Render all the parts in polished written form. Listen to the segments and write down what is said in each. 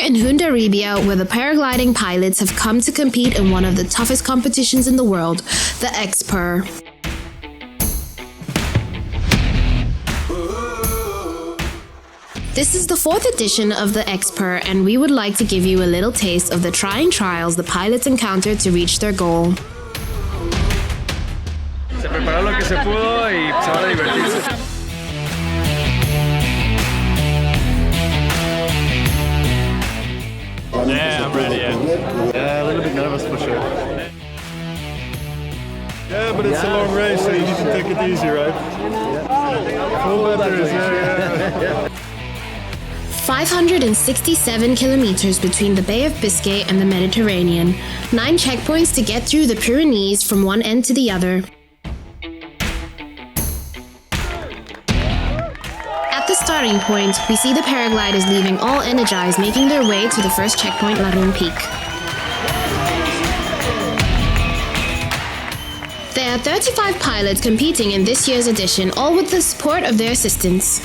in Hundaribia, where the paragliding pilots have come to compete in one of the toughest competitions in the world, the X-Pyr. This is the 4th edition of the X-Pyr, and we would like to give you a little taste of the trying trials the pilots encountered to reach their goal. Se preparó lo que se pudo y se van a divertirse. Yeah, I'm ready, yeah, a little bit nervous for sure. Yeah, but it's a long race, so you need to take it easy, right? Full batteries, yeah. 567 kilometers between the Bay of Biscay and the Mediterranean, 9 checkpoints to get through the Pyrenees from one end to the other. At the starting point, we see the paragliders leaving all energized, making their way to the first checkpoint, La Rune Peak. There are 35 pilots competing in this year's edition, all with the support of their assistants.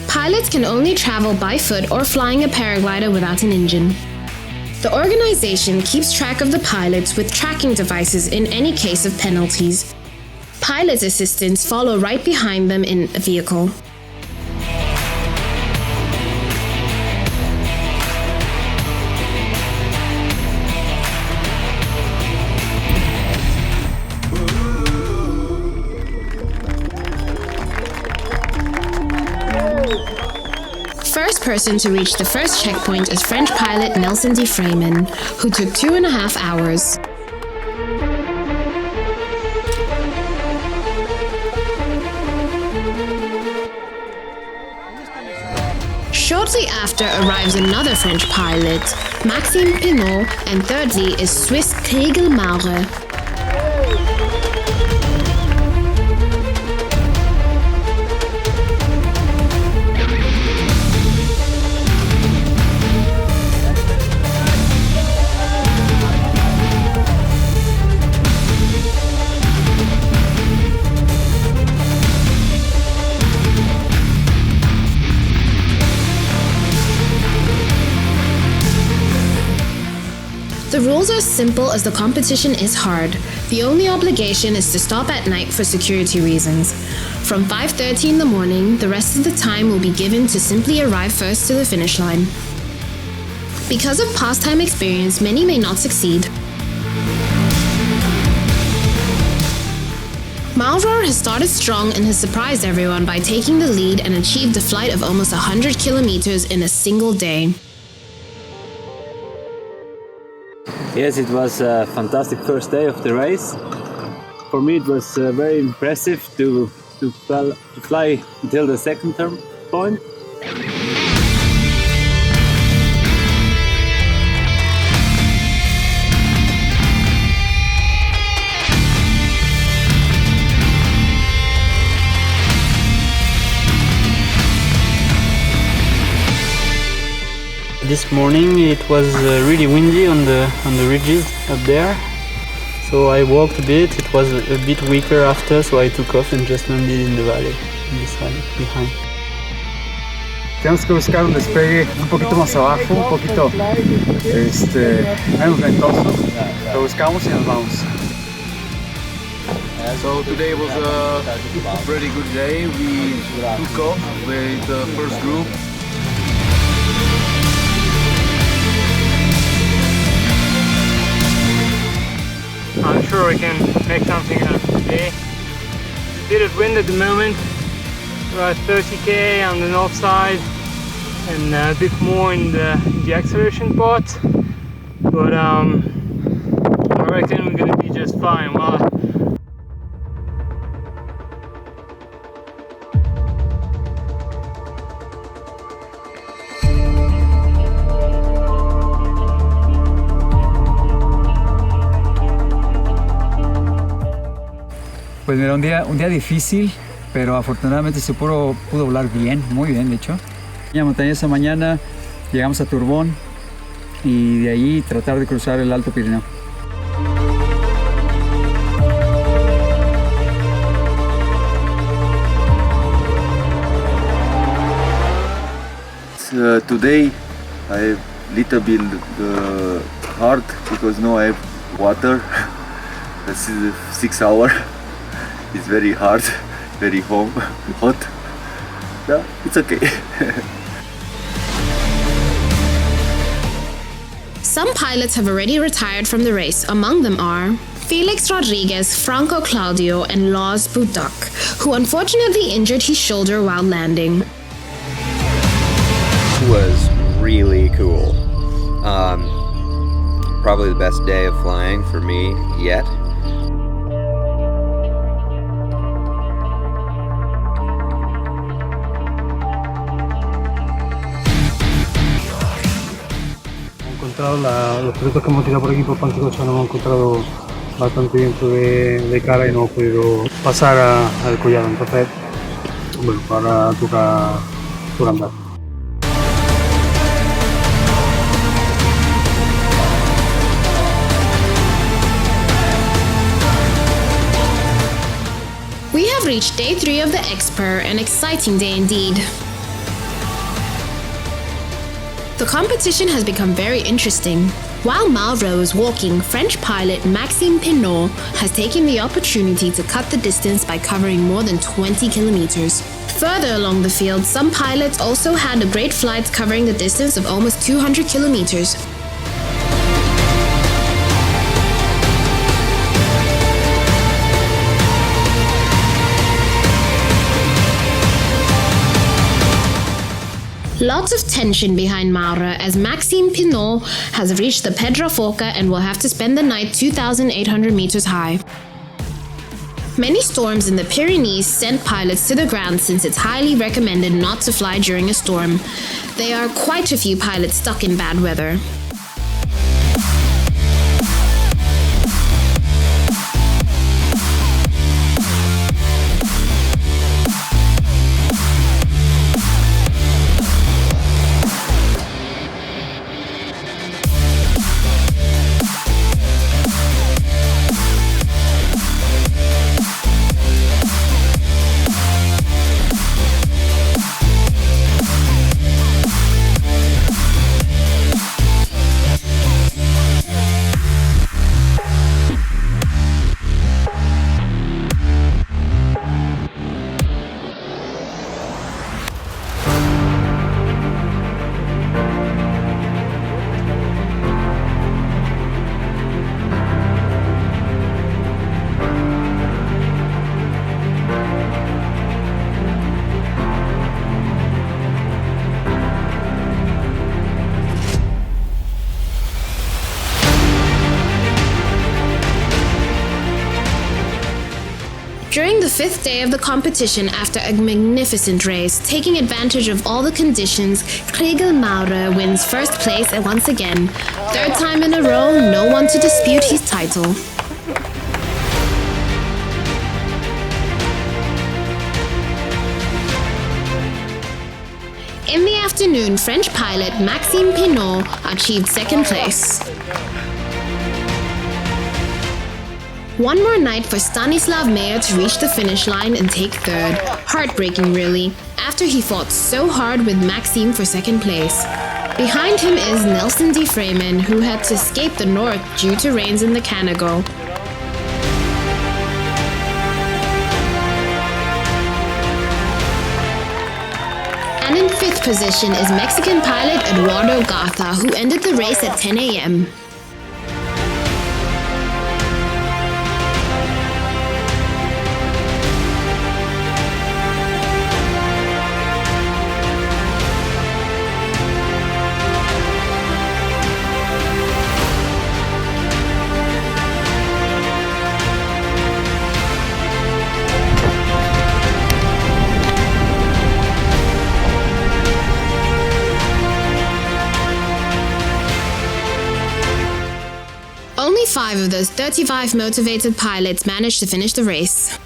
Pilots can only travel by foot or flying a paraglider without an engine. The organization keeps track of the pilots with tracking devices in any case of penalties. Pilot assistants follow right behind them in a vehicle. First person to reach the first checkpoint is French pilot Nelson de Freeman, who took 2.5 hours. Shortly after arrives another French pilot, Maxime Pinot, and thirdly is Swiss Kriegel Maurer. The rules are simple as the competition is hard. The only obligation is to stop at night for security reasons. From 5:30 in the morning, the rest of the time will be given to simply arrive first to the finish line. Because of past time experience, many may not succeed. Maurer has started strong and has surprised everyone by taking the lead and achieved a flight of almost 100 kilometers in a single day. Yes, it was a fantastic first day of the race. For me, it was very impressive to fly until the second turn point. This morning it was really windy on the ridges up there, so I walked a bit. It was a bit weaker after, so I took off and just landed in the valley, in this valley behind. Tenemos que buscar un despegue un poquito más abajo, un poquito menos ventoso. Lo buscamos y nos vamos. So today was a pretty good day. We took off with the first group. I'm sure we can make something out of today. A bit of wind at the moment, about 30k on the north side and a bit more in the acceleration part, but I reckon we're going to be just fine. Well, Pues mira, un día difícil, pero afortunadamente se pudo volar bien, muy bien de hecho. En la montaña esa mañana llegamos a Turbón y de ahí tratar de cruzar el Alto Pirineo. today I little bit hard because now I have water. This is 6 hours. It's very hard, very hot. Yeah, it's okay. Some pilots have already retired from the race. Among them are Felix Rodriguez, Franco Claudio, and Lars Budak, who unfortunately injured his shoulder while landing. Was really cool. Probably the best day of flying for me yet. Los pilotos que hemos tirado por aquí por Panticosa nos hemos encontrado bastante dentro de cara y no hemos podido pasar al collado. Entonces, bueno, ahora toca andar. We have reached day 3 of the Xpyr, an exciting day indeed. The competition has become very interesting. While Mauro is walking, French pilot Maxime Pinot has taken the opportunity to cut the distance by covering more than 20 kilometers. Further along the field, some pilots also had great flights covering the distance of almost 200 kilometers. Lots of tension behind Maura as Maxime Pinot has reached the Pedra Foca and will have to spend the night 2,800 meters high. Many storms in the Pyrenees sent pilots to the ground since it's highly recommended not to fly during a storm. There are quite a few pilots stuck in bad weather. During the 5th day of the competition, after a magnificent race, taking advantage of all the conditions, Kriegel Maurer wins first place and once again. 3rd time in a row, no one to dispute his title. In the afternoon, French pilot Maxime Pinot achieved 2nd place. One more night for Stanislav Meyer to reach the finish line and take 3rd. Heartbreaking, really, after he fought so hard with Maxime for 2nd place. Behind him is Nelson de Freeman, who had to escape the north due to rains in the Canago. And in 5th position is Mexican pilot Eduardo Garza, who ended the race at 10 a.m. Only 5 of those 35 motivated pilots managed to finish the race.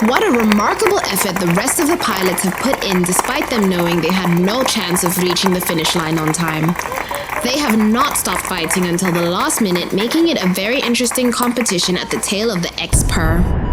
What a remarkable effort the rest of the pilots have put in despite them knowing they had no chance of reaching the finish line on time. They have not stopped fighting until the last minute, making it a very interesting competition at the tail of the X-Pyr.